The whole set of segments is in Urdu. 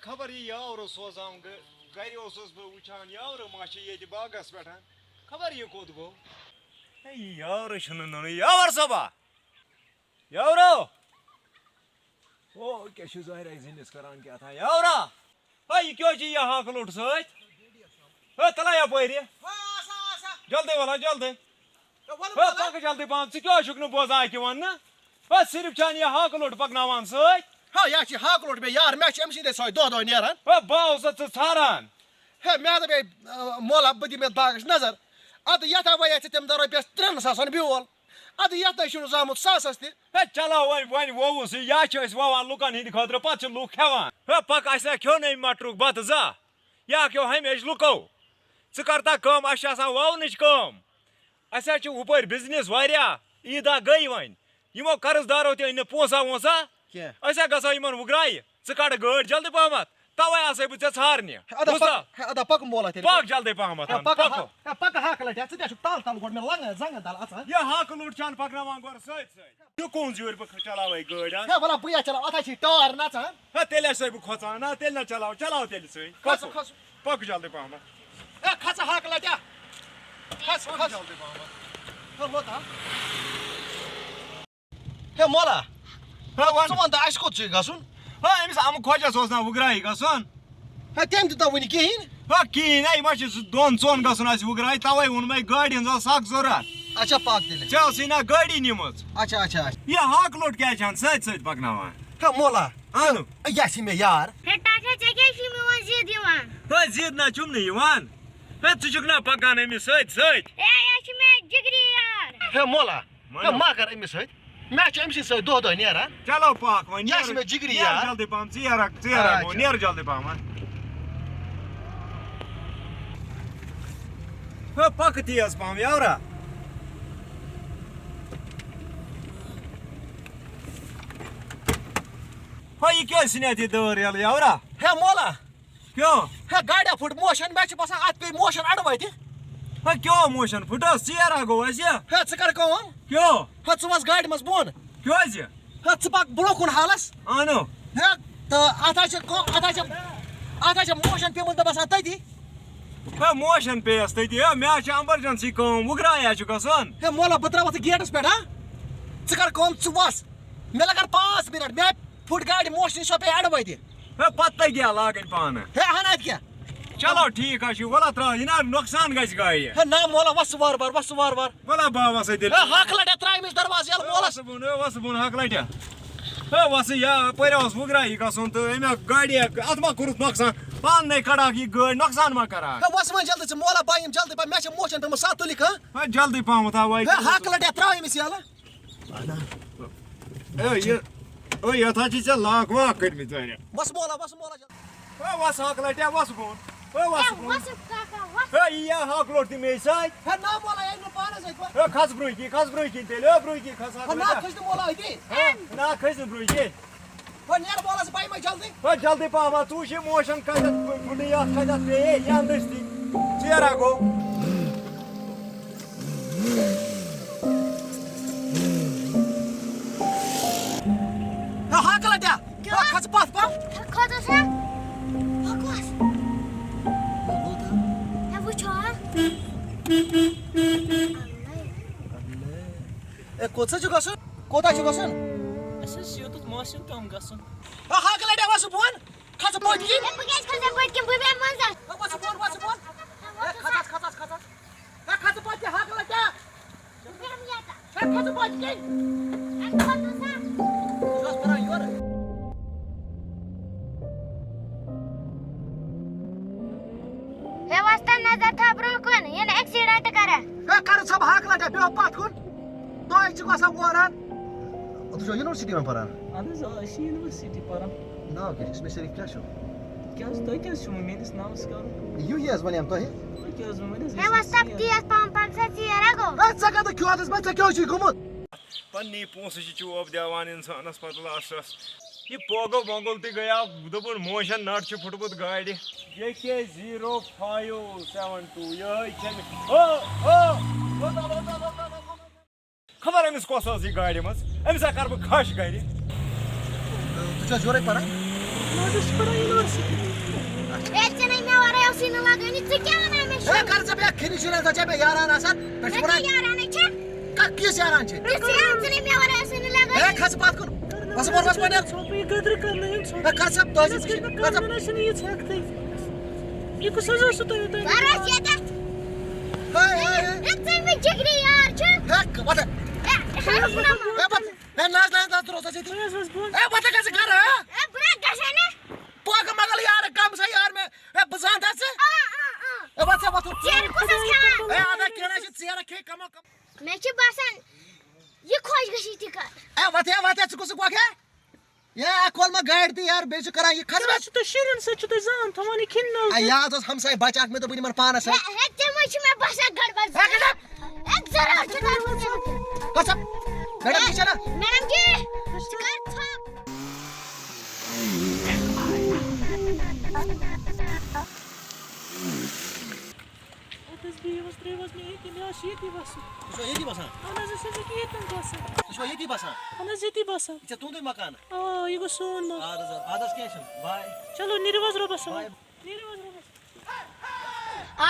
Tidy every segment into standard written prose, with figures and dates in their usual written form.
خبر یہ یاور سوزان گھر بہ وچان یاور ما یہ باغس پہ خبر یہ کوت گو یاور یاور صبا یاورو او کیا ظاہر زندس کران کیا تھا یاورا یہ کیا یہ ہاک لوٹ ست تلا یپر جلدی والا جلدی پک جلدی پہن ثہ بوزان اتہ ون صرف چان یہ ہاک لوٹ پکناوان ست ہاں یہ ہاک لوٹ مے یار مے ام سندے سوے دہ نیران باو سا ژھاران ہے مے دپے مولا بہ دم باغس نظر اد یتھ آوے تم دہ رۄپیس 3,000 بیول اد یتھ چھ زامت ساسس تہ چلو ون ووس یا ووان لکن ہند خاطر پتہ لوک کھیوان پک اسا کھیو نی مٹرک بت زا یا کھیو ہمیشہ لکو ژٕ کرتا کٲم اسہِ چھِ آسان وونٕچ کٲم اسا چھُ ہُپٲرۍ بزنس واریاہ عیٖدا گٔے وۄنۍ یِمو قرض دارو تہِ أنۍ نہٕ پونٛسا وونٛسا أسۍ ہا گژھو یِمن وُگرایہِ ژٕ کڑ گٲڑۍ جلدی پہمتھ توے آسے بہٕ ژےٚ ژھارنہِ ادا پک مولا تیٚلہِ پک جلدی پہمتھ پک ہاک لٹہِ ژٕ تہِ چھُکھ تل تل گۄڈٕ مےٚ لنگہٕ زنگہٕ تل اژان یہِ ہاکہٕ لوٗٹ چھان پکناوان گۄڈٕ سۭتۍ سۭتۍ یہِ کُن زیوٗرۍ بہٕ چلاوے گٲڑۍ ہے بلا بہٕ چلاو اتھ چھِ ٹار نژان تیٚلہِ آسے بہٕ کھۄژان نا تیٚلہِ نہ چلاو چلاو تیٚلہِ ژٕے کھس کھس پک جلدی پہمتھ ہے کھس ہاک لٹہِ کھس کھس جلدی پہمتھ ہے مولا ون ژٕ وَن تہٕ اَسہِ کوٚت چھُ گژھُن أمِس اَمہٕ خۄجس اوس نا وُگرایہِ گژھُن ہے تٔمۍ دیُت نہٕ وٕنہِ کِہیٖنۍ کِہیٖنۍ یہِ ما چھُ دۄن ژۄن گژھُن اَسہِ وُگرایہِ توے ووٚن مےٚ گاڑِ ہٕنٛز ٲس اکھ ضروٗرت اچھا پاک تیٚلہِ ژےٚ ٲسٕے نا گٲڑی نِمٕژ اچھا اچھا اچھا یہِ ہاکہٕ لوٚٹ کیٛازِ چھان سۭتۍ سۭتۍ پکناوان ہے مولا اَنو یہِ چھِ مےٚ یار ضد نہ چھُم نہٕ یِوان ژٕ چھُکھ نا پکان أمِس سۭتۍ سۭتۍ ہے مولا ہے ما کر أمِس سۭتۍ مےٚ چھُ أمۍ سٕنٛدۍ سۭتۍ دۄہ نیران چلو پاک وۄنۍ یہِ چھِ مےٚ جگری یار جلدی پہم ژیر نیرٕ جلدی پہمتھ پکہٕ تیز پہم یاورا یہِ کیٛازِ ژھٕنیٛاتھ یہِ دٲر ییٚلہٕ یاورا ہے مولا کیٛاہ ہے گاڑیٛا پھٕٹ موشن مےٚ چھُ باسان اتھ پیٚیہِ موشن اڑٕ وتہِ کیٛاہ موشن پھٕٹٲس ژیر ہا گوٚو اَسہِ ہے ژٕ کر کٲم کیٛاہ ہے ژٕ وَس گاڑِ منٛز بۄن کیٛازِ ہے ژٕ پک برٛونٛہہ کُن حالس اَنو ہے تہٕ اتھ حظ چھِ کٲم اتھ حظ چھِ موشن پیٚمٕژ مےٚ باسان تٔتی موشن پیٚیس تٔتی مےٚ حظ چھِ ایمرجنسی کٲم وُگراے حظ چھُ گژھُن ہے مولا بہٕ ترٛاوتھ ژٕ گیٹس پٮ۪ٹھ ہا ژٕ کر کٲم ژٕ وَس مےٚ لگن 5 منٹ مےٚ پھٕٹ گاڑِ موشن سۄ پیٚیہِ اڑٕ وتہِ پتہٕ کیٛاہ لاگٕنۍ پانہٕ ہے اہن ادٕ کیٛاہ چلو ٹھیٖک حظ چھُ وَلہٕ ترٛاو یہِ نا نۄقصان گژھِ گاڑِ ہے نا مولا وَس ژٕ وارٕ وارٕ وَس ژٕ وارٕ وارٕ وَلہٕ بہٕ وَسَے ہے تیٚلہِ ہاکہٕ لٹہِ ترٛاو أمِس دروازٕ یَلہٕ مولس وَسہٕ بۄن ہاکہٕ لٹہِ وَسہٕ یپٲرۍ اوس وُگرایہِ گژھُن تہٕ أمۍ گاڑِ اَتھ ما کوٚرُتھ نۄقصان پانے کھڑاکھ یہِ گٲڑۍ نۄقصان ما کَران ہے وَس وۄنۍ جلدی ژٕ مولا بہٕ یِم جلدی پہن مےٚ چھِ موشن پیٚمٕژ 7 تُلِکھ ہا جلدی پہمتھ ہے ہاکہٕ لٹہِ ترٛاو أمِس یَلہٕ یَتھ حظ چھِ ژےٚ لاک واک کٔرمٕتۍ واریاہ وَس مولا وَس مولا وَس ہاکہٕ لٹہِ وَسہٕ بۄن یہِ ہاکہٕ لوٚٹ تہِ مے سۭتۍ ہے نا مولا یہِ نہٕ پانس سۭتۍ کھس برٛونٛہہ کِنۍ تیٚلہِ برٛونٛہہ کِنۍ کھس ہے نا کھٔسۍ نہٕ مولا أتی نا کھٔسۍ نہٕ برٛونٛہہ کِنۍ ہے نیر مولا ژٕ پَیہِ ما جلدی جلدی پہمتھ ژٕ وٕچھ یہِ موشن کتٮ۪تھ پھٕٹہِ یتھ کتٮ۪تھ پیٚیہِ یَنہٕ دٔستی ژیر ہا گوٚو ہے ہاکہٕ لٹہِ ہے کھژ پتھ پہم ہے کوٚت سا چھُ گژھُن کوتاہ چھُ گژھُن ماشین تام گژھُن ہے ہاکہٕ لٹہِ وَس بۄن کھژ پٔتۍ کِنۍ ہے وَس بۄن وَس بۄن ہے کھژ ہے کھژ پٔتۍ کِنۍ ہاکہٕ لٹہِ ہے کھژ پٔتۍ کِنۍ ژٕ چھُکھ پھِران یورٕ ہے کر ژھۄپ ہاکہٕ لٹہِ بیٚہو پتھ کُن تُہۍ چھِکھ آسان اوران تُہۍ چھِوا یونیورسٹی منٛز پران اہن حظ آ أسۍ چھِ یونیورسٹی پران ناو کیٛاہ چھُ اسمہِ شریٖف کیٛاہ چھُ کیٛاہ حظ تۄہہِ کیٛاہ حظ چھُو میٲنِس ناوَس کَرُن یی حظ وَنیٛام تۄہہِ تۄہہِ کیٛاہ حظ ووٚن ہے ژےٚ کَتہِ کھیوٚوتھس ژےٚ کیٛاہ چھُے گوٚمُت پننی پونٛسہٕ چھِ چوب دِوان اِنسانس پتہٕ لاسٹس یہِ پوگل ووگل تہِ گٔیاو دوٚپُن موشن نٹ چھُ پھُٹمُت گاڑِ JK0572 یِہے خبر أمِس کۄس ٲس یہِ گاڑِ منٛز أمِس ہا کر بہٕ کھش گرِ تُہۍ چھِو حظ یورے پران Nós para a universidade. Esse nem meu areia o sino lá do início que ela não mexe. Hey karsa be khini shiran sa chabe yaran asan. Pesh bana. Yara ne çek. Ka kis yaran che. Esse nem meu areia o sino lá do. Hey khas baat kar. Bas bor bas bana. Çok iyi kadar kanayım. Hey karsa to Biz kızla kanına seni yetecektik. İki söz olsun da yutayım. Varas yata. Hey. Esse mi çekri yar çek. Hey bata. Hey bata. Hey naz tro sa cheti. Hey bata kas kar ha. Bırak kaşını. Pog magal yar kam sa yar me. Hey bazan das. Hey bata bata. Diğer kusas kama. Hey ada kena shit siyara ke kam. Meçi basan. Ye koş gışiti kar. Hey bata çukus kwa ke. Ya kol ma gaid di yar beju kara ye khas Saçı da şirin saçı da zan. Tamam ikin ne ay yaad os hamsay bachak me to buni man panas hai. Hekte maçı me basa garbaz. Ek zarar çıkar bu. Kasap. Madam ki chana. Madam ki. Çıkar top. Otuz bir was trevas mi iki ne aşiyeti basu. Sho yedi basa. Ana zesi ki yetin basa. Sho yedi basa. Ana zeti basa. İşte tundu makan. Aa yugo son ma. Adas keshin. Bye. Çalo nirvaz ro basa. Bye. Nirvaz ro basa.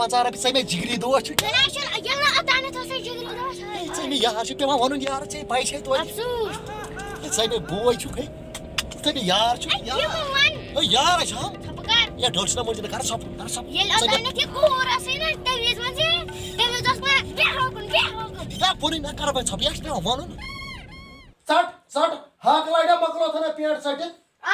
pazara bir say me jigri do achu. Tenaşın yana adane tose jigri da Say me yar şu pema onun yar şey bay şey to. Afsus Say me boy chu hey. Say me yar chu Ay yar. yuman Ay yar acha. Tapakar Ya dosna mujhe kar sap. Yel adane ki kora sene teviz manze teviz dos para behokun Ya puri na kar ba chap yak ne homanu. Sat hak laida maklo thana pear sat.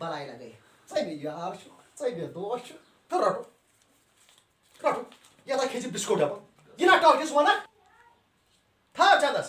Balai lagi. Say me yar chu. Say me do achu. Tarato. Tarato. Ya da keci biskot yap. Yine talk is one. Tha chandas.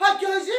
Ha kyoji?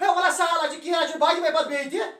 He wala sala ji kiya chu baji me bad beiti.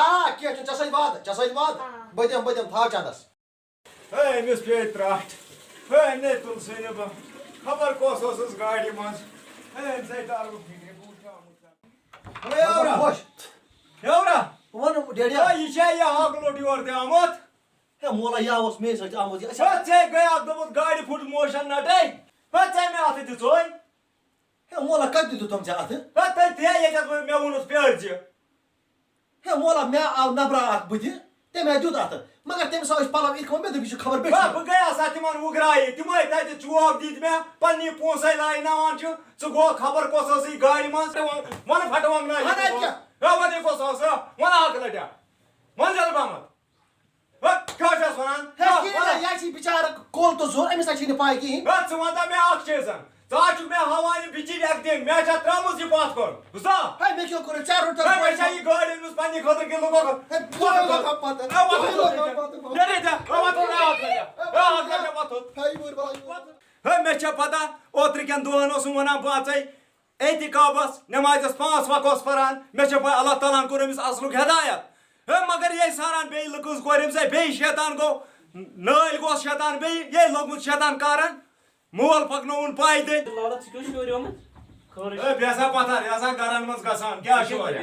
Ah, kiya chu chasai vad. Badam tha chandas. Hey, Miss Petra. Hey, ne tun seni ba. Haber kososuz gadi maz. Hey, say darbu fikri bu Hey yavra. Hoş. Yavra. Ulan dedi ya. Ay şey ya haklı diyor de amat. He mola ya os me sa amodi. What say gaya adamın gadi foot motion na day. What say me atı dizoy. He mola kad ditu tom ja atı. What say te ya me unus perdi. He mola me al nabra at budi. Te me diu atı. Magar tem sa is palam ilk moment bir şu khabar Ba bekliyor. bu gaya satiman ugrayi. Timay tayte çuak didme. Panni ponsay lai na ançu. Çugo khabar kososi gadi maz. Mana fatwang na. Mana kya? Ya vade kososa. Mana haklı dia. Manjal bamat. Bak kaças falan. He kira ya şey biçara kol to zor emisa çini pay ki. Bak sıvanda me akçesan. Zaçuk me havani biçi yakdin. Me çatramız ipat kor. Uza. Hay me kyo kore char rota. Ben meşayi gardeniz panni kadar ki logo. He boy kapat. Nerede? Amat ne haklı dia. Ya haklı dia batot. Hay boy balay. He meçe pada otriken duan olsun bana batay. Etikabas namazes pas vakos paran. Meçe pa Allah talan kuremiz asluk hedayet. He magar ye saran bey lukuz koremize bey şeytan go. Nail go şeytan bey ye lokmut şeytan karan. Mual pakno un payde. Lala çıkıyor şu örüyor mu? Kıvırış. He biasa patar yasa garanmaz gasan. Kya şu var ya?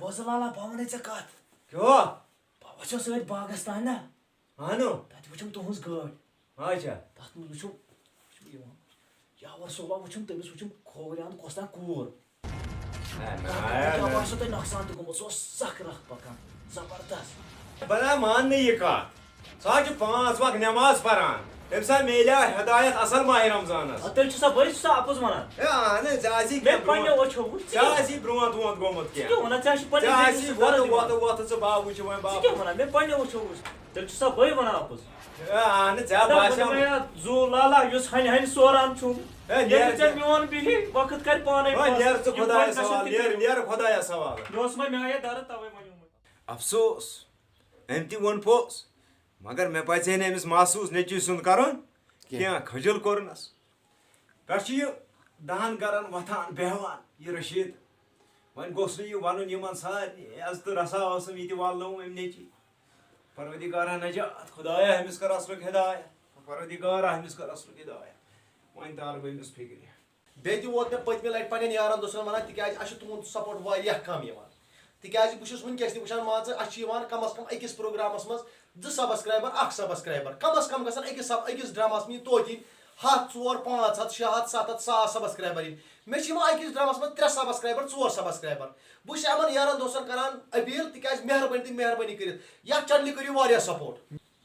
Bozulala pamane kat. Kyo? Babaço söyle Bağıstan'da. Anu. Tati uçum tuhuz gör. Acha. Tatlı uçum. Şu iyi ya var sola uçum temiz uçum kovalyan kostan kur. Ya var sote naksan tu como sos sakrak bakan. Zabardast. Bana man nahi ka. Sadece 5 vakt namaz paran. Hepsa meyla hidayet asal mahi Ramzanas. Atel çusa bari çusa apız mana. Ya ne jazi Ben panya o çoğu. jazi bruant duant gomat Ki kya. ona çaşı panya. Jazi wata se babu çuvan babu. Ki mana ben panya o çoğu. Tel çusa bari mana apız. Ya ne ja Başa başa. maya zulala yüz hani soran çum. He Gelecek mi onu bili vakit kar paanay. Ha yer to khudaya saval yer khudaya saval. Dostma maya darat tavay manyo. Afsos. Empty one pos. Magar me paise ne mis mahsus ne çiz sund karun. Kya khajal kornas. Perçi dahan karan vatan behwan ye Rashid. Wan gosli wanun yaman sar az to rasa olsun iti wallum emneci. Parvedigaran najat khudaya hemis kar asruk hidayet. پروردگار أمِس کر اصل ہدایت وۄنۍ تار بہٕ أمِس فِکرِ بیٚیہِ تہِ ووت مےٚ پٔتمہِ لٹہِ پنٛنٮ۪ن یارن دوستن وَنان تِکیٛازِ اَسہِ چھُ تُہُنٛد سپوٹ واریاہ کم یِوان تِکیٛازِ بہٕ چھُس وٕنکٮ۪س تہِ وٕچھان مان ژٕ اَسہِ چھِ یِوان کم از کم أکِس پروگرامس منٛز 2 سبسکرایبر 1 سبسکرایبر کم از کم گژھن أکِس ڈراماہس منٛز توتہِ 100 4 500 600 700 1,000 سبسکرایبر یِنۍ مےٚ چھِ یِوان أکِس ڈراماہس منٛز 3 سبسکرایبر 4 سبسکرایبر بہٕ چھُس یِمن یارن دوستن کران اپیٖل تِکیٛازِ مہربٲنی تہٕ مہربٲنی کٔرِتھ یتھ چنلہِ کٔرِو واریاہ سپوٹ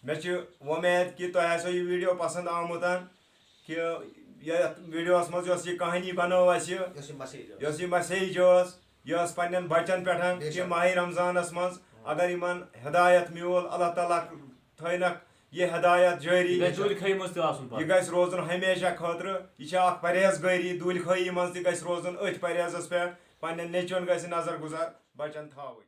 مےٚ چھِ وۄمید کہِ تۄہہِ آسیو یہِ ویٖڈیو پسنٛد آمُت کہِ یتھ ویٖڈیوَس منٛز یۄس یہِ کہانی بنٲو اَسہِ یۄس یہِ مسیج ٲس یہِ ٲس پننٮ۪ن بچن پٮ۪ٹھ کہِ ماہِ رمضانس منٛز اگر یِمن ہدایت میوٗل اللہ تعالیٰ تھٲینکھ یہِ ہدایت جٲری یہِ گژھِ روزُن ہمیشہ خٲطرٕ یہِ چھِ اکھ پرہیزگٲری دوٗلۍ خٲیی منٛز تہِ گژھِ روزُن أتھۍ پرہیزس پٮ۪ٹھ پننٮ۪ن نیٚچوٮ۪ن گژھِ نظر گُزر بچن تھاوٕنۍ